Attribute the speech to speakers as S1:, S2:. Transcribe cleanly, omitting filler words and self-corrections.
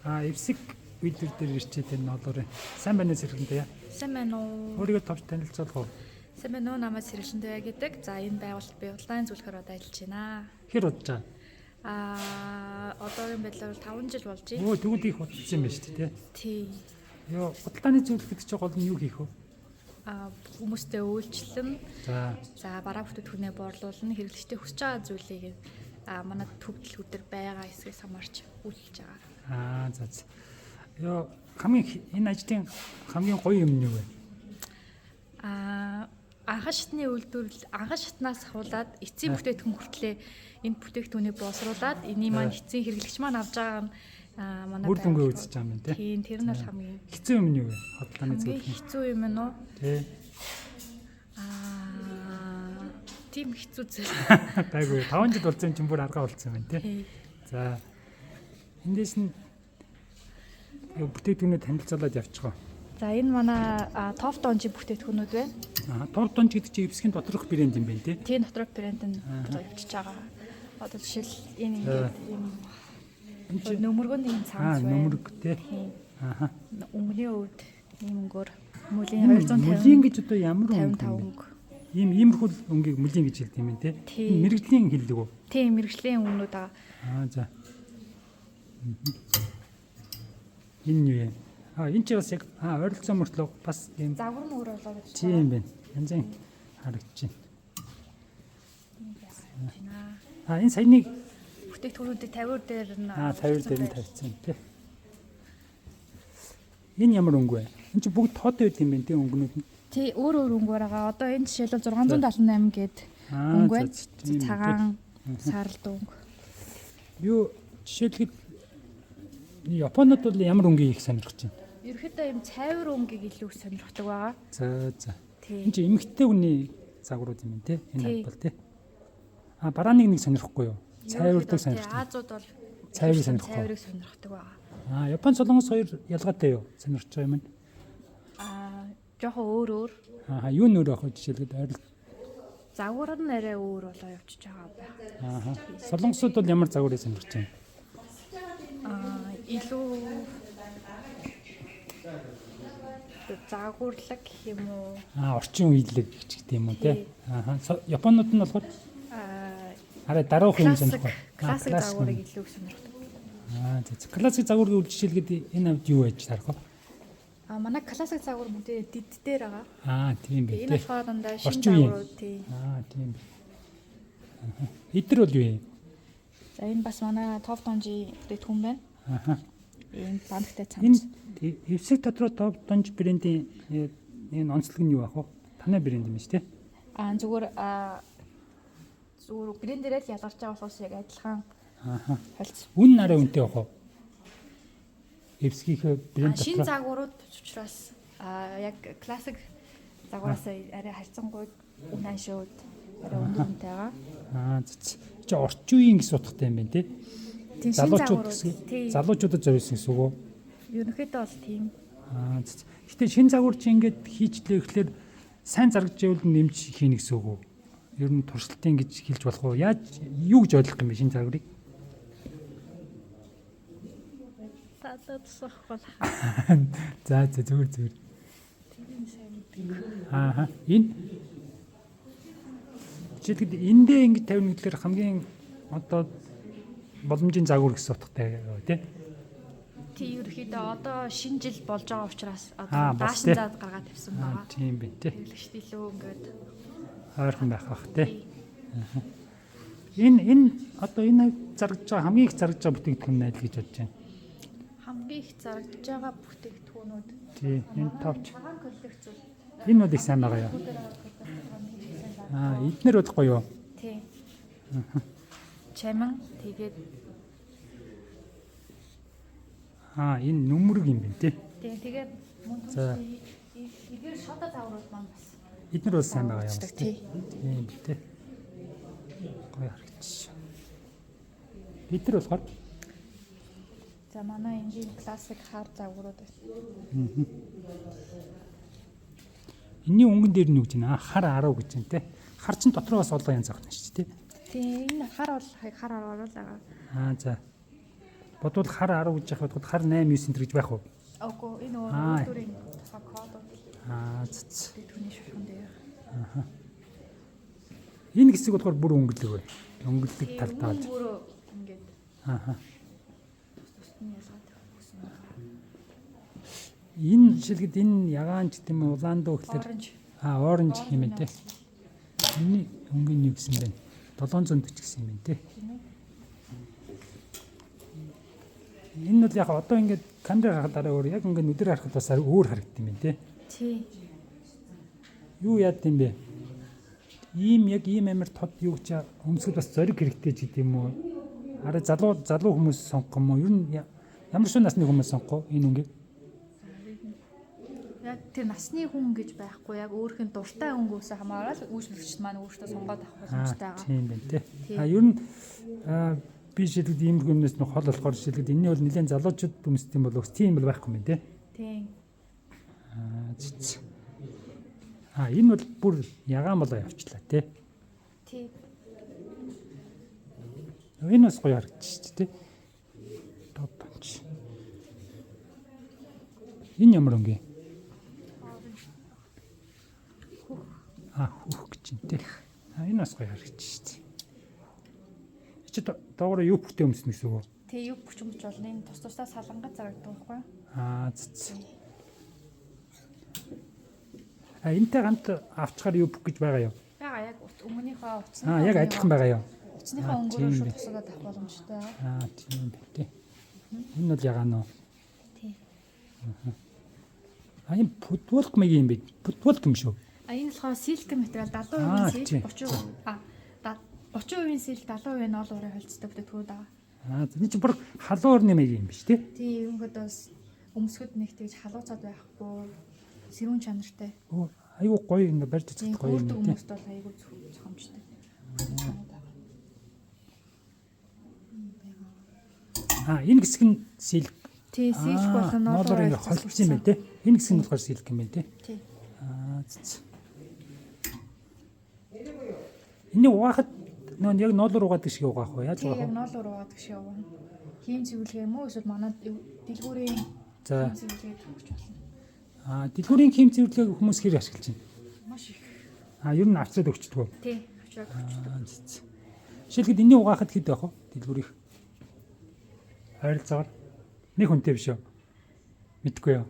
S1: Эвсэг видео дээр ирчээд энэ олоорой. Сайн байна уу сэргэлэнтэй?
S2: Сайн байна уу?
S1: Өөрийгөө товч танилцуулах уу?
S2: Сайн байна уу? Намайг Сэргэлэнтэй гэдэг. За энэ байгууллага би улаан зөвлөхөр одоо ажиллаж байна.
S1: Хэр удаа?
S2: Одоогийн байдлаар 5 жил болж байна.
S1: Өө тэгвэл их удсан юм байна шүү дээ.
S2: Тий.
S1: Йоо, худалдааны зөвлөх гэдэг чинь гол нь юу хийх вэ?
S2: Хүмүүстэй үйлчлэн.
S1: За
S2: бараа бүтээгдэхүүнээ боорлуулна, хэрэглэгчтэй хүсэж байгаа зүйлийг манай төвдлүүд төр байгаа хэсгээс хамаарч үйлчилж байгаа.
S1: За. Йоо, энэ ажлын хамгийн гоё юм нь юу вэ?
S2: Анхан шатны үйлдвэрлэл анхан шатнаас ахуулаад эцсийн бүтээгдэхүүн хүртлээ энэ бүтээгдэхүүнийг боловсруулад энийг маань эцсийн хэрэглэгч маань авч байгаа нь манай
S1: үр дүнгээ үзэж байгаа юм тий.
S2: Тийм, тэр нь бол хамгийн
S1: хэцүү юм нь юу вэ? Худалдааны зөвлөх.
S2: Хэцүү юм байна уу?
S1: Тий.
S2: Тийм хэцүү зүйл.
S1: Гайгүй 5 жил болсон чинь бүр аргаа болсон юм тий. За. Эндээс нь бүтээгдэхүүнээ танилцуулаад явчихгаа.
S2: За энэ манай топ донжи бүтээгдэхүүнүүд байна.
S1: Топ донж гэдэг чинь эвсгийн доторх брэнд юм байна тий.
S2: Тийм доторх брэнд нь одоо явчихж байгаа. Одоо жишээл энэ ингээд юм нөмөргөнд ийм цаанч байна.
S1: Нөмөрг тий.
S2: Өнгөний өвд ийм өнгөөр мөлийн 250.
S1: Мөлийн гэж одоо ямар өнгө?
S2: 55 өнгө.
S1: Иймэрхүү өнгийг мөлийн гэж хэлдэг юм байна тий. Мэргэжлийн хэллэг үү?
S2: Тийм мэргэжлийн өнгөнүүд аа.
S1: За. Энэ юу юм? Энэ ч бас яг ойролцоо мөртлөө бас ийм
S2: загвар мөр болоод байна.
S1: Тийм байна. Янзын харагдаж байна. Энэ саяны
S2: бүтээгдэхүүнүүдийг 50 дээр нь
S1: 50 дээр нь тавьчихсан тий. Энэ ямар өнгө вэ? Энэ чи бүгд тоотой байт юм байна тий өнгөнүүд нь.
S2: Тий, өөр өнгөөр байгаа. Одоо энэ жишээлбэл 678 гээд өнгө байна. Цагаан, саралд өнгө.
S1: Юу жишээлбэл Японод бол ямар өнгө их сонирхож байна?
S2: Ерөнхийдөө ийм цайвар өнгийг илүү их сонирхдаг байгаа.
S1: За. Энэ чи эмэгтэй хүний загварууд юм тий. Энэ бол тий. Барааныг нэг сонирхгүй юу? Цайвардаг сонирхдаг.
S2: Азууд бол
S1: цайварыг сонирхгүй.
S2: Цайварыг сонирхдаг байгаа.
S1: Япон солонгос хоёр ялгаатай юу? Сонирхож байгаа юм байна.
S2: Жохон өөр.
S1: Юу нөр ах вэ жишээлбэл ойрол.
S2: Загвар нь арай өөр болоо явчихж байгаа байна.
S1: Солонгосууд бол ямар загварыг сонирхож байна?
S2: Илүү загварлаг гэх юм уу?
S1: Орчин үеилэг гэдэг юм уу те? Японууд нь болохоор арай даруух юм сонирхох.
S2: Классик загварыг илүү сонирхдаг.
S1: Классик загвар гэж жишээлгээд энэ авд юу байж тарах вэ?
S2: Манай классик загвар бүгдээ дид дээр байгаа.
S1: Тийм байх.
S2: Энэ болохоор дандаа шинэ загварууд тий.
S1: Тийм. Эдгээр бол юу юм?
S2: За энэ бас манай топ донжи бүтээгдэхүүн байна. Энэ бандагтай цамц.
S1: Энэ эвсэг дотроо топ донж брендийн энэ онцлог нь юу ах вэ? Танай брэнд юм шүү дээ.
S2: Зүгээр брэндээрээ л ялгарч байгаа болохоос яг адилхан. Холц.
S1: Үн нараа үнэтэй ах вэ? Эвсгийнхээ брэнд дотроо
S2: шинэ загварууд учраас яг классик загвараас арай харьцангуй үн аншууд арай өндөр үнэтэй байгаа.
S1: Чи орчин үеийн гэж суудахтай юм байна тий.
S2: Залуучууд
S1: залуучуудад зориулсан гэсэн үг үү?
S2: Ерөнхийдөө бол тийм.
S1: Гэтэ шинэ загвар чи ингээд хийчлээ гэхлээр сайн заргаж явал нэмж хийнэ гэсэн үг үү? Ер нь туршилтын гэж хэлж болох уу? Яаж юу гэж ойлгох юм бэ шинэ загварыг?
S2: Татацсах бол.
S1: За зүгээр. Энэ жишээлбэл эндээ ингэж тавина гэхэлэр хамгийн одоо боломжийн загвар гэсэн утгатай тий.
S2: Тий ерөөхдөө одоо шинэ жил болж байгаа учраас одоо даашин заад гаргаад тавьсан байгаа.
S1: Тийм байна тий.
S2: Хэрэглэгчд илүү ингээд
S1: ойрхон байх бах тий. Энэ одоо энэ заргаж байгаа хамгийн их заргаж байгаа бүтээгдэхүүн нь аль гэж бодож байна?
S2: Хамгийн их заргаж байгаа бүтээгдэхүүнүүд.
S1: Тий энэ товч.
S2: Цагаан коллекцүүд.
S1: Энэ бол их сайн байгаа юу? Эднэр бодохгүй юу?
S2: Тий. Чаман тэгээд
S1: энэ нүмерэг юм байна тий.
S2: Тэгээд мөн эдгээр шота загварууд маань бас.
S1: Эднэр бол сайн байгаа юм
S2: тий.
S1: Тийм тий. Гоё харагдчих. Эднэр болохоор
S2: за манай энгийн классик хар загварууд байна.
S1: Энийн өнгөн дээр нь юу гэж байна? Хар 10 гэж байна тий. Хар чин дотроо бас олон янз авах нь шүү дээ тий.
S2: Тийм энэ хар бол хар оруулаа.
S1: За. Бодвол хар 10 гэж яхад хар 8 9 цм гэж байх уу?
S2: Окей, энэ
S1: Аа.
S2: өөртөрийн тусгай код
S1: Цэц.
S2: түүний шашхан дээр.
S1: Энэ хэсэг болохоор бүр өнгөлөг бай. Өнгөлөг талтаа.
S2: Бүр ингээд
S1: Аа.
S2: тусны ялгаад өгсөн.
S1: Энэ жишээлбэл энэ ягаан ч гэдэм үү улаан дөө гэхэлэр
S2: Оранж.
S1: оранж юм ээ те. Миний өнгөний юу гэсэн бэ? 740 гэсэн юм те. Энэ бол яг одоо ингээд камераар харахад арай өөр. Яг ингээд нүдээр харахад бас арай өөр харагдсан юм байна те.
S2: Тий.
S1: Юу яад юм бэ? Яг ийм амир тод юу гэж өмсгөл бас зориг хэрэгтэй ч гэдэм үү? Арай залуу хүмүүс сонгох юм уу? Ер нь ямар шиг насны хүмүүс сонгох энэ үнгийг?
S2: Яг тэр насны хүн гэж байхгүй яг өөрийнх нь дуртай өнгөөсөө хамаарал үйлчлэгчд маань өөртөө сонгоод авах боломжтой байгаа.
S1: Тийм байна те. Ер нь би шилдэг ийм хүнээс нь хол болохоор шилдэг энэний бол нэлээд залуучууд өмсдөг юм бол ус тийм бол байхгүй юм те.
S2: Тийм.
S1: Энэ бол бүр ягаан болоо явчлаа те.
S2: Тий.
S1: Энэ бас гоё харагдчих те. Топ панч. Энэ ямар өнгө? Хүүх гэж юм те. Энэ бас гоё харагдчих. Чи доогоор юу бүртээ өмснө гэсэн үг үү?
S2: Тэг юу бүчмж болно энэ тус тусдаа салангад зарагддаг байхгүй юу?
S1: Цэц. Энтэй хамт авчгаар юу бүх гэж байгаа юу?
S2: Яга яг өмнөнийхөө утасны.
S1: Яг адилхан байгаа юу?
S2: Утасныхаа өнгөөрөө шууд тусгаад авах боломжтой байгаа.
S1: Тийм байна тий. Энэ бол ягаан уу?
S2: Тий.
S1: Энэ футболк мэг юм бэ? Футболк юм шүү.
S2: Энэ болохоор силк материал 70% силк 30% силк 70% нь ол уурын холцтой бүтээгдэхүүн байгаа.
S1: Энэ чинь бүр халуун орны мэг юм биш тий?
S2: Тий, ерөнхийдөө бас өмсгөд нэг тэгж халууцаад байхгүй сэрүүн чанартай.
S1: Айгуу гоё ингээ барьж
S2: Тийм
S1: цацдаг гоё юм тий.
S2: хүмүүст бол айгуу зохимжтой.
S1: Энэ хэсэг нь силк.
S2: Тий, силк болон
S1: ноолоор ингээ холцсон юм байна тий. Энэ хэсэг нь болохоор силк юм байна тий.
S2: Тий.
S1: Энийг угаахад яг ноолоор угаадаг шиг угаах уу? Яаж
S2: Тий,
S1: угаах
S2: яг
S1: вэ?
S2: ноолоор угаадаг шиг явна. Хийм цэвэрлэгээ юм уу эсвэл манай дэлгүүрийн
S1: За.
S2: цэвэрлэгээ өгч болно.
S1: Дэлгүүрийн хэм цэвэрлэгийг хүмүүс хэр ашиглаж байна?
S2: Маш их.
S1: Ер нь авчраад өгчдөг.
S2: Тий, авчираад өгч.
S1: Жишээлбэл энийг угаахад хэд байх вэ? Дэлгүүрийнх. Ойролцоогоор нэг хүнтэй биш үү? Мэдгүй юу?